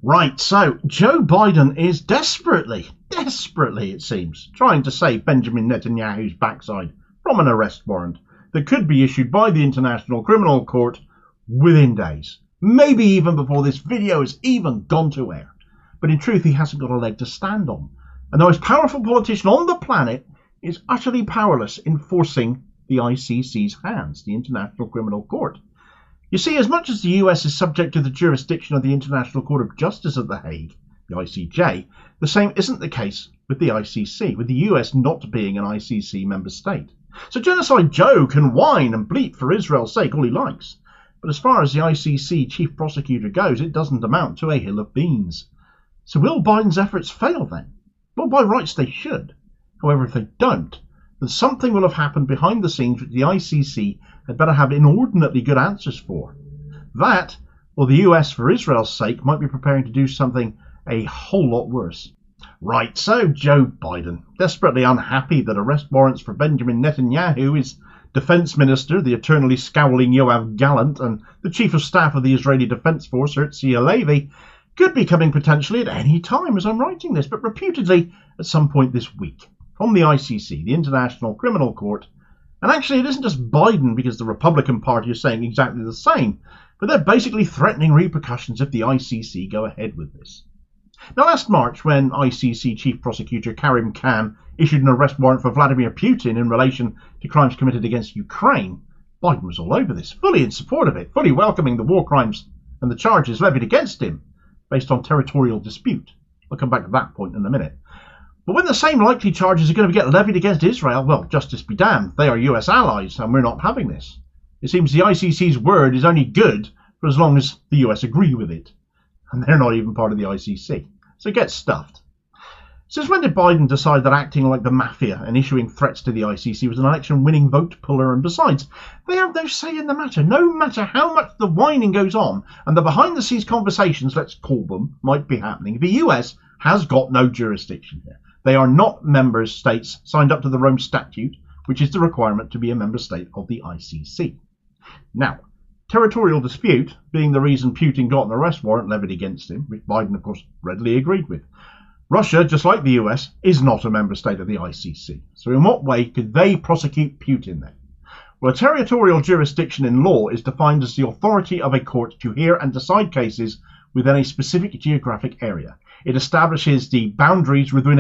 Right, so Joe Biden is desperately it seems, trying to save Benjamin Netanyahu's backside from an arrest warrant that could be issued by the International Criminal Court within days, maybe even before this video has even gone to air. But in truth, he hasn't got a leg to stand on, and the most powerful politician on the planet is utterly powerless in forcing the ICC's hands, the International Criminal Court. You see, as much as the US is subject to the jurisdiction of the International Court of Justice at The Hague, the ICJ, the same isn't the case with the ICC, with the US not being an ICC member state. So Genocide Joe can whine and bleat for Israel's sake all he likes, but as far as the ICC Chief Prosecutor goes, it doesn't amount to a hill of beans. So will Biden's efforts fail then? Well, by rights they should. However, if they don't, then something will have happened behind the scenes which the ICC had better have inordinately good answers for. That, or the US, for Israel's sake, might be preparing to do something a whole lot worse. Right, so Joe Biden, desperately unhappy that arrest warrants for Benjamin Netanyahu, his defense minister, the eternally scowling Yoav Gallant, and the chief of staff of the Israeli Defense Force, Herzli Halevi, could be coming potentially at any time as I'm writing this, but reputedly at some point this week, from the ICC, the International Criminal Court. And actually, it isn't just Biden, because the Republican Party is saying exactly the same, but they're basically threatening repercussions if the ICC go ahead with this. Now, last March, when ICC Chief Prosecutor Karim Khan issued an arrest warrant for Vladimir Putin in relation to crimes committed against Ukraine, Biden was all over this, fully in support of it, fully welcoming the war crimes and the charges levied against him based on territorial dispute. I'll come back to that point in a minute. But when the same likely charges are going to get levied against Israel, well, justice be damned, they are US allies and we're not having this. It seems the ICC's word is only good for as long as the US agree with it. And they're not even part of the ICC. So get stuffed. Since when did Biden decide that acting like the mafia and issuing threats to the ICC was an election-winning vote puller? And besides, they have no say in the matter. No matter how much the whining goes on and the behind-the-scenes conversations, let's call them, might be happening, the US has got no jurisdiction here. They are not member states signed up to the Rome Statute, which is the requirement to be a member state of the ICC. Now, territorial dispute being the reason Putin got an arrest warrant levied against him, which Biden, of course, readily agreed with. Russia, just like the US, is not a member state of the ICC. So in what way could they prosecute Putin then? Well, a territorial jurisdiction in law is defined as the authority of a court to hear and decide cases within a specific geographic area. It establishes the boundaries within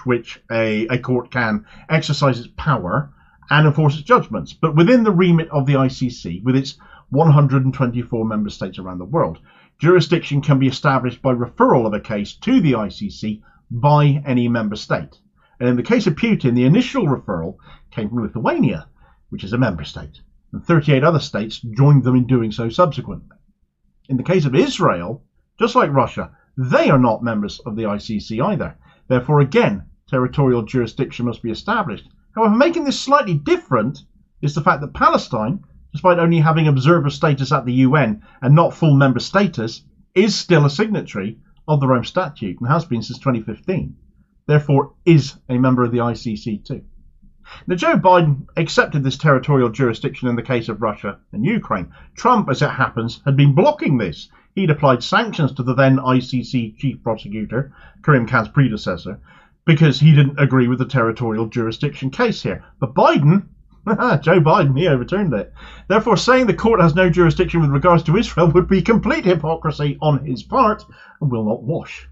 which a court can exercise its power and enforce its judgments, but within the remit of the ICC, with its 124 member states around the world. Jurisdiction can be established by referral of a case to the ICC by any member state. And in the case of Putin, the initial referral came from Lithuania, which is a member state, and 38 other states joined them in doing so subsequently. In the case of Israel, just like Russia, they are not members of the ICC either. Therefore, again, territorial jurisdiction must be established. However, making this slightly different is the fact that Palestine, despite only having observer status at the UN and not full member status, is still a signatory of the Rome Statute and has been since 2015. Therefore, is a member of the ICC too. Now, Joe Biden accepted this territorial jurisdiction in the case of Russia and Ukraine. Trump, as it happens, had been blocking this. He'd applied sanctions to the then ICC Chief Prosecutor, Karim Khan's predecessor, because he didn't agree with the territorial jurisdiction case here. But Biden, Joe Biden, he overturned it. Therefore, saying the court has no jurisdiction with regards to Israel would be complete hypocrisy on his part and will not wash.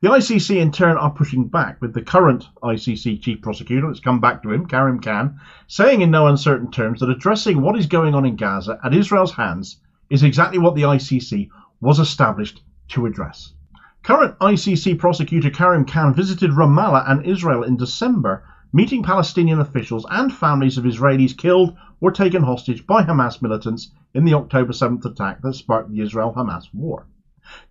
The ICC, in turn, are pushing back, with the current ICC Chief Prosecutor, let's come back to him, Karim Khan, saying in no uncertain terms that addressing what is going on in Gaza at Israel's hands is exactly what the ICC was established to address. Current ICC Prosecutor Karim Khan visited Ramallah and Israel in December, meeting Palestinian officials and families of Israelis killed or taken hostage by Hamas militants in the October 7th attack that sparked the Israel-Hamas war.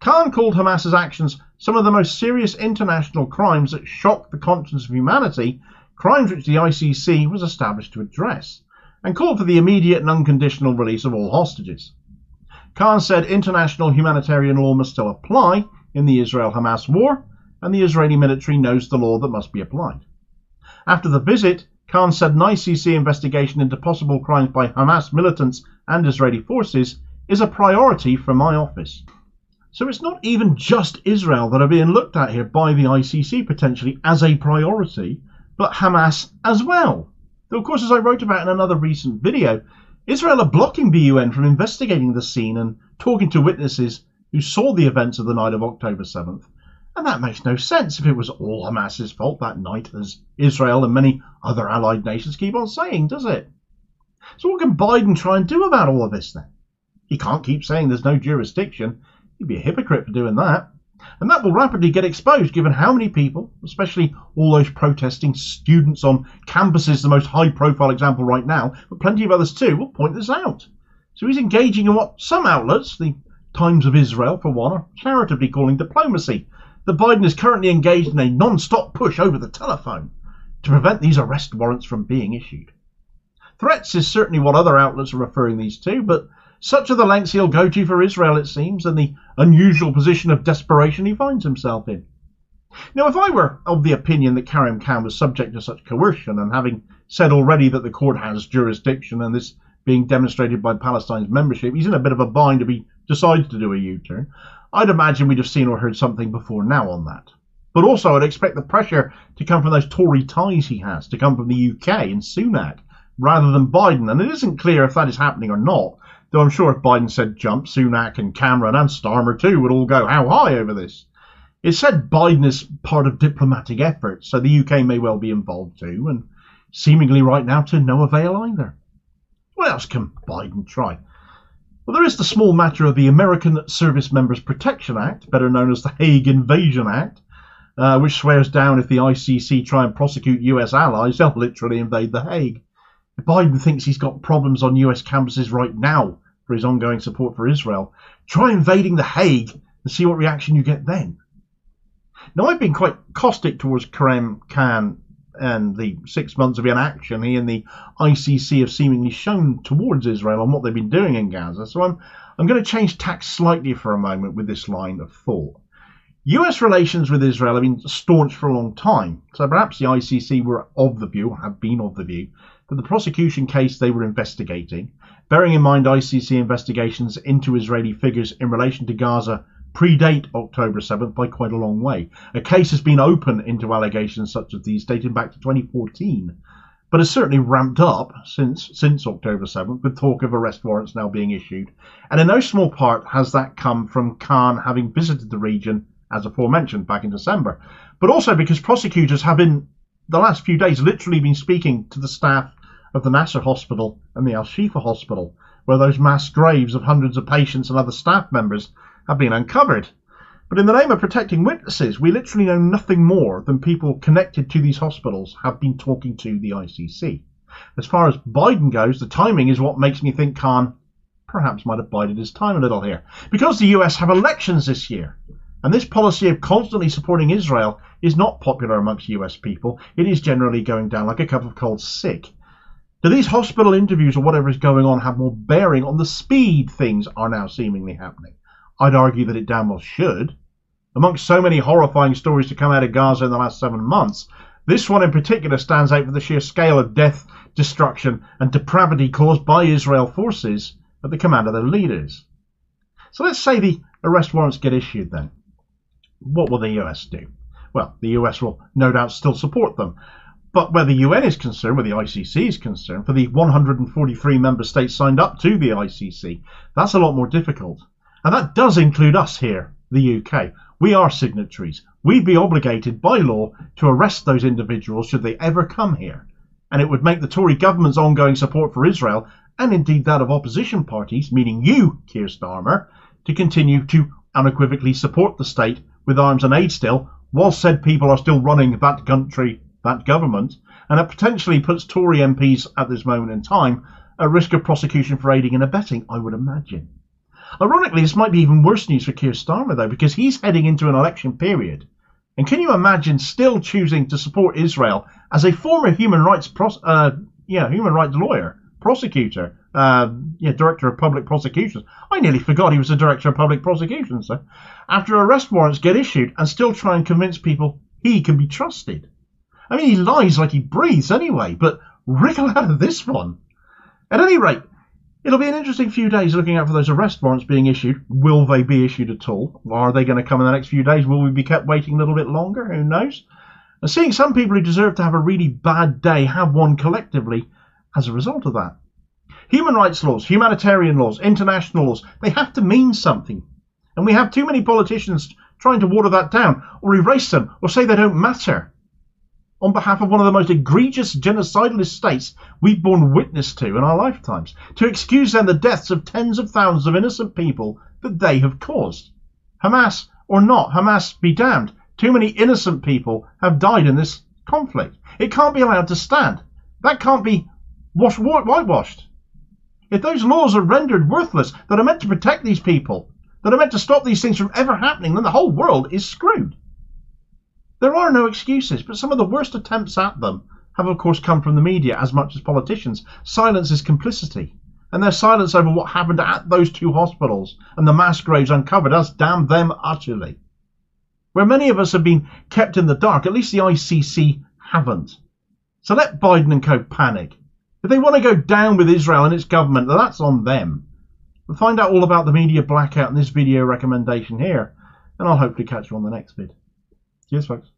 Khan called Hamas's actions some of the most serious international crimes that shock the conscience of humanity, crimes which the ICC was established to address, and called for the immediate and unconditional release of all hostages. Khan said international humanitarian law must still apply in the Israel-Hamas war, and the Israeli military knows the law that must be applied. After the visit, Khan said an ICC investigation into possible crimes by Hamas militants and Israeli forces is a priority for my office. So it's not even just Israel that are being looked at here by the ICC potentially as a priority, but Hamas as well. Though, of course, as I wrote about in another recent video, Israel are blocking the UN from investigating the scene and talking to witnesses who saw the events of the night of October 7th. And that makes no sense if it was all Hamas's fault that night, as Israel and many other allied nations keep on saying, does it? So what can Biden try and do about all of this then? He can't keep saying there's no jurisdiction. He'd be a hypocrite for doing that. And that will rapidly get exposed given how many people, especially all those protesting students on campuses, the most high-profile example right now, but plenty of others too, will point this out. So he's engaging in what some outlets, the Times of Israel for one, are charitably calling diplomacy. That Biden is currently engaged in a non-stop push over the telephone to prevent these arrest warrants from being issued. Threats is certainly what other outlets are referring these to, but such are the lengths he'll go to for Israel, it seems, and the unusual position of desperation he finds himself in. Now, if I were of the opinion that Karim Khan was subject to such coercion, and having said already that the court has jurisdiction, and this being demonstrated by Palestine's membership, he's in a bit of a bind if he decides to do a U-turn, I'd imagine we'd have seen or heard something before now on that. But also I'd expect the pressure to come from those Tory ties he has, to come from the UK and Sunak, rather than Biden, and it isn't clear if that is happening or not. Though I'm sure if Biden said jump, Sunak and Cameron and Starmer too would all go how high over this. It's said Biden is part of diplomatic efforts, so the UK may well be involved too, and seemingly right now to no avail either. What else can Biden try? Well, there is the small matter of the American Service Members Protection Act, better known as the Hague Invasion Act, which swears down if the ICC try and prosecute US allies, they'll literally invade the Hague. Biden thinks he's got problems on US campuses right now for his ongoing support for Israel. Try invading the Hague and see what reaction you get then. Now, I've been quite caustic towards Karim Khan and the 6 months of inaction he and the ICC have seemingly shown towards Israel on what they've been doing in Gaza, so I'm going to change tack slightly for a moment with this line of thought. US relations with Israel have been staunch for a long time, so perhaps the ICC were of the view, or have been of the view, that the prosecution case they were investigating, bearing in mind ICC investigations into Israeli figures in relation to Gaza predate October 7th by quite a long way. A case has been open into allegations such as these dating back to 2014, but has certainly ramped up since October 7th, with talk of arrest warrants now being issued. And in no small part has that come from Khan having visited the region, as aforementioned, back in December, but also because prosecutors have in the last few days literally been speaking to the staff of the Nasser Hospital and the Al-Shifa Hospital, where those mass graves of hundreds of patients and other staff members have been uncovered. But in the name of protecting witnesses, we literally know nothing more than people connected to these hospitals have been talking to the ICC. As far as Biden goes, the timing is what makes me think Khan perhaps might have bided his time a little here. Because the US have elections this year, and this policy of constantly supporting Israel is not popular amongst US people, it is generally going down like a cup of cold sick. Do these hospital interviews or whatever is going on have more bearing on the speed things are now seemingly happening? I'd argue that it damn well should. Amongst so many horrifying stories to come out of Gaza in the last 7 months, this one in particular stands out for the sheer scale of death, destruction and depravity caused by Israel forces at the command of their leaders. So let's say the arrest warrants get issued then. What will the US do? Well, the US will no doubt still support them. But where the UN is concerned, where the ICC is concerned, for the 143 member states signed up to the ICC, that's a lot more difficult. And that does include us here, the UK. We are signatories. We'd be obligated by law to arrest those individuals should they ever come here. And it would make the Tory government's ongoing support for Israel, and indeed that of opposition parties, meaning you, Keir Starmer, to continue to unequivocally support the state with arms and aid still, while said people are still running that country, that government, and it potentially puts Tory MPs at this moment in time at risk of prosecution for aiding and abetting, I would imagine. Ironically, this might be even worse news for Keir Starmer, though, because he's heading into an election period. And can you imagine still choosing to support Israel as a former human rights lawyer, prosecutor, director of public prosecutions? I nearly forgot he was the director of public prosecutions, sir. After arrest warrants get issued and still try and convince people he can be trusted. I mean, he lies like he breathes anyway, but wriggle out of this one. At any rate, It'll be an interesting few days looking out for those arrest warrants being issued. Will they be issued at all? Are they going to come in the next few days? Will we be kept waiting a little bit longer? Who knows? And seeing some people who deserve to have a really bad day have one collectively as a result of that. Human rights laws, humanitarian laws, international laws, they have to mean something. And we have too many politicians trying to water that down or erase them or say they don't matter on behalf of one of the most egregious genocidalist states we've borne witness to in our lifetimes, to excuse then the deaths of tens of thousands of innocent people that they have caused. Hamas or not, Hamas be damned. Too many innocent people have died in this conflict. It can't be allowed to stand. That can't be whitewashed. If those laws are rendered worthless, that are meant to protect these people, that are meant to stop these things from ever happening, then the whole world is screwed. There are no excuses, but some of the worst attempts at them have of course come from the media as much as politicians. Silence is complicity, and their silence over what happened at those two hospitals and the mass graves uncovered has damned them utterly. Where many of us have been kept in the dark, at least the ICC haven't. So let Biden and co panic. If they want to go down with Israel and its government, then that's on them. We'll find out all about the media blackout in this video recommendation here, and I'll hopefully catch you on the next vid. Cheers, folks.